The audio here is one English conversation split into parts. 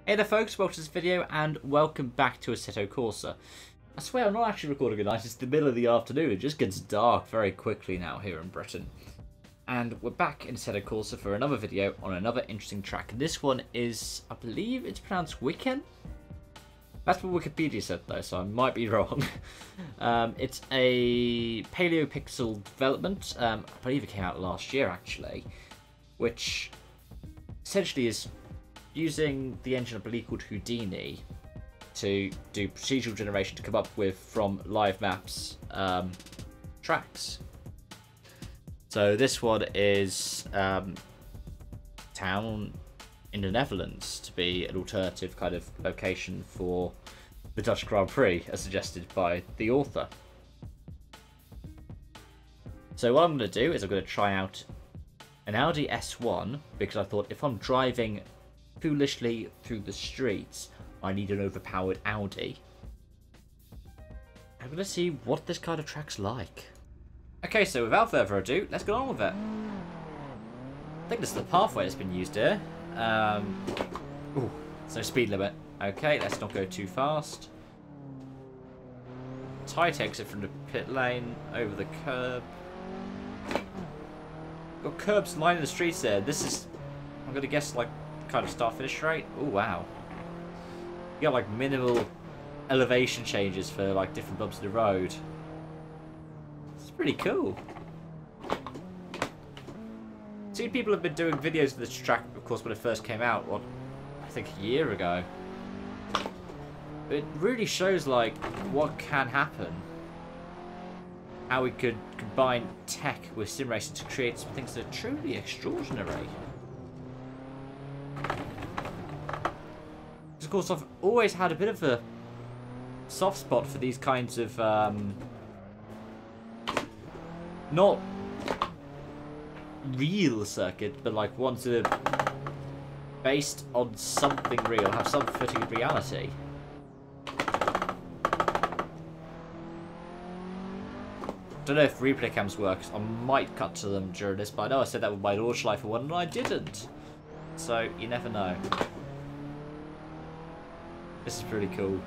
Hey there folks, welcome to this video and welcome back to Assetto Corsa. I swear I'm not actually recording at night, it's the middle of the afternoon, it just gets dark very quickly now here in Britain. And we're back in Assetto Corsa for another video on another interesting track. This one is, I believe it's pronounced Weekend? That's what Wikipedia said though, so I might be wrong. It's a Paleo Pixel development, I believe it came out last year actually, which essentially is using the engine I believe called Houdini to do procedural generation to come up with from live maps tracks. So this one is town in the Netherlands to be an alternative kind of location for the Dutch Grand Prix as suggested by the author. So what I'm going to do is I'm going to try out an Audi S1 because I thought if I'm driving foolishly through the streets, I need an overpowered Audi. I'm gonna see what this kind of track's like. Okay, so without further ado, let's get on with it. I think this is the pathway that's been used here. Ooh, there's no speed limit. Okay, let's not go too fast. Tight exit from the pit lane, over the curb. Got curbs lining the streets there. This is, I'm gonna guess, like kind of start finish straight. Oh wow, you got like minimal elevation changes for like different bumps in the road. It's pretty cool. See, people have been doing videos of this track, of course, when it first came out, what, I think a year ago. It really shows like what can happen, how we could combine tech with sim racing to create some things that are truly extraordinary. Of course, I've always had a bit of a soft spot for these kinds of not real circuit, but like ones that are based on something real, have some footing in reality. Don't know if replay cams works. I might cut to them during this, but I know I said that with my launch life for one and I didn't. So you never know. This is pretty cool.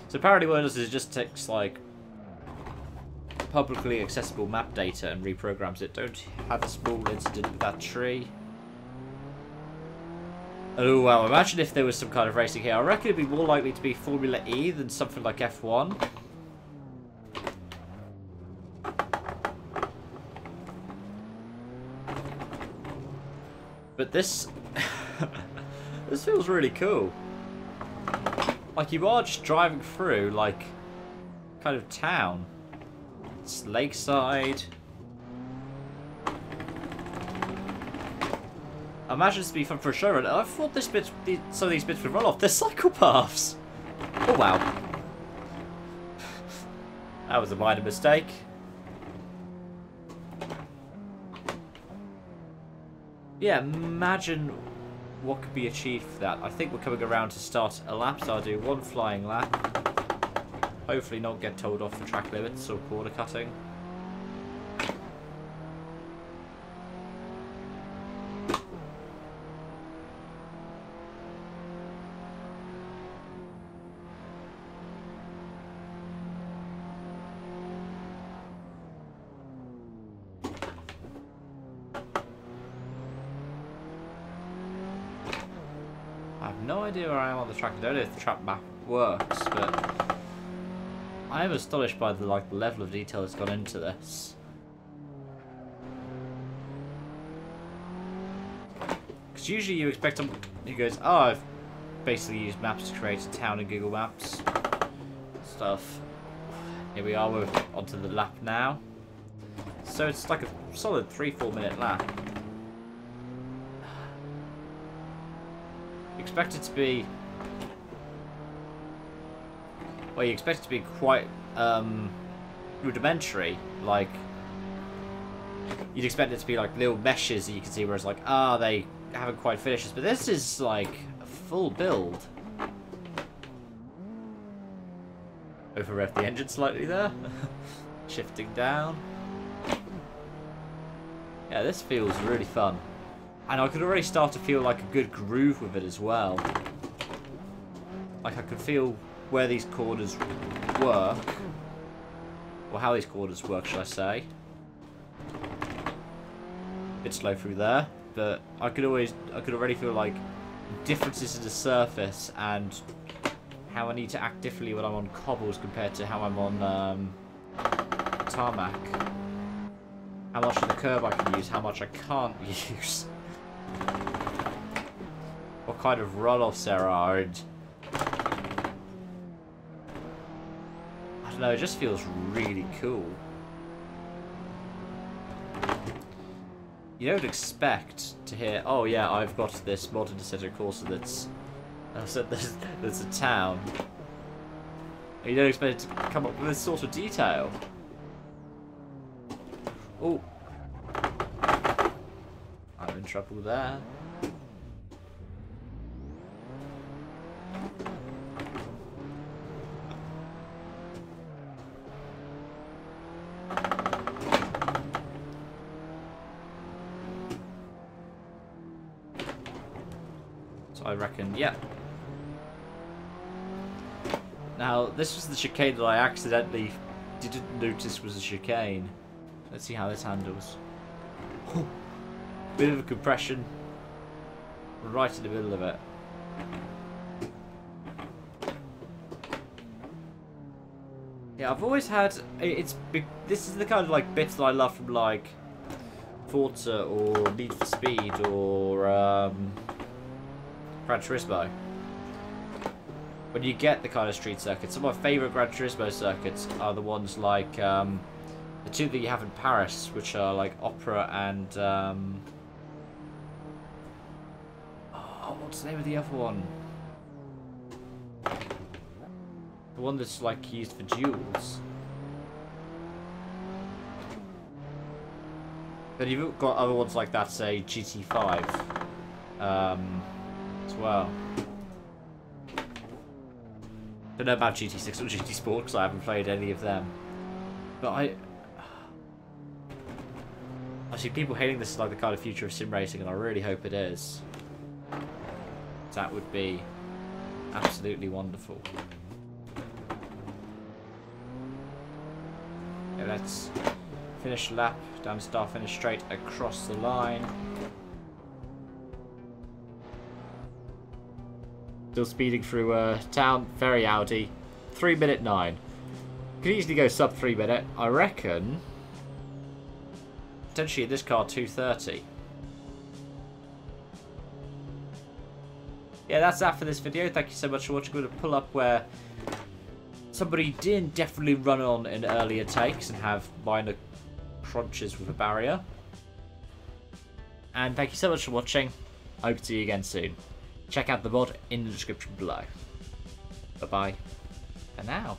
So apparently what it does is it just takes like publicly accessible map data and reprograms it. Don't have a small incident with that tree. Oh wow, imagine if there was some kind of racing here. I reckon it'd be more likely to be Formula E than something like F1. But this this feels really cool. Like you are just driving through like kind of town. It's lakeside. I imagine this would be fun for a show run. I thought this bit, some of these bits would run off. They're cycle paths. Oh wow. That was a minor mistake. Yeah, imagine what could be achieved for that. I think we're coming around to start a lap, so I'll do one flying lap. Hopefully not get told off for track limits or corner cutting. I have no idea where I am on the track. I don't know if the track map works, but I am astonished by the level of detail that's gone into this. Because usually you expect someone who goes, "Oh, I've basically used maps to create a town in Google Maps." Stuff. Here we are. We're onto the lap now. So it's like a solid 3-4 minute lap. Expect it to be, well, you expect it to be quite rudimentary, like you'd expect it to be like little meshes that you can see, whereas like, they haven't quite finished this, but this is like a full build. Over-rev the engine slightly there. Shifting down. Yeah, this feels really fun. And I could already start to feel like a good groove with it as well. Like I could feel where these corners work. Or how these corners work, should I say. Bit slow through there. But I could already feel like differences in the surface and how I need to act differently when I'm on cobbles compared to how I'm on tarmac. How much of the curb I can use, how much I can't use. What kind of runoffs there are. And I don't know, it just feels really cool. You don't expect to hear, oh yeah, I've got this modern Assetto Corsa that's a town. You don't expect it to come up with this sort of detail. Oh. I'm in trouble there. So I reckon, yeah. Now, this was the chicane that I accidentally didn't notice was a chicane. Let's see how this handles. Bit of a compression. Right in the middle of it. Yeah, I've always had... This is the kind of like bits that I love from like Forza or Need for Speed or Gran Turismo. When you get the kind of street circuits. Some of my favourite Gran Turismo circuits are the ones like the two that you have in Paris, which are like Opera and oh, what's the name of the other one? The one that's like used for duels. Then you've got other ones like that, say GT5 as well. Don't know about GT6 or GT Sport because I haven't played any of them. But I see people hating this as like the kind of future of sim racing, and I really hope it is. That would be absolutely wonderful. Okay, let's finish lap, down the start, finish straight across the line. Still speeding through town, very Audi. 3:09. Could easily go sub 3 minute. I reckon. Potentially in this car 2:30. Yeah, that's that for this video. Thank you so much for watching. I'm going to pull up where somebody did definitely run on in earlier takes and have minor crunches with a barrier. And thank you so much for watching. I hope to see you again soon. Check out the mod in the description below. Bye-bye for now.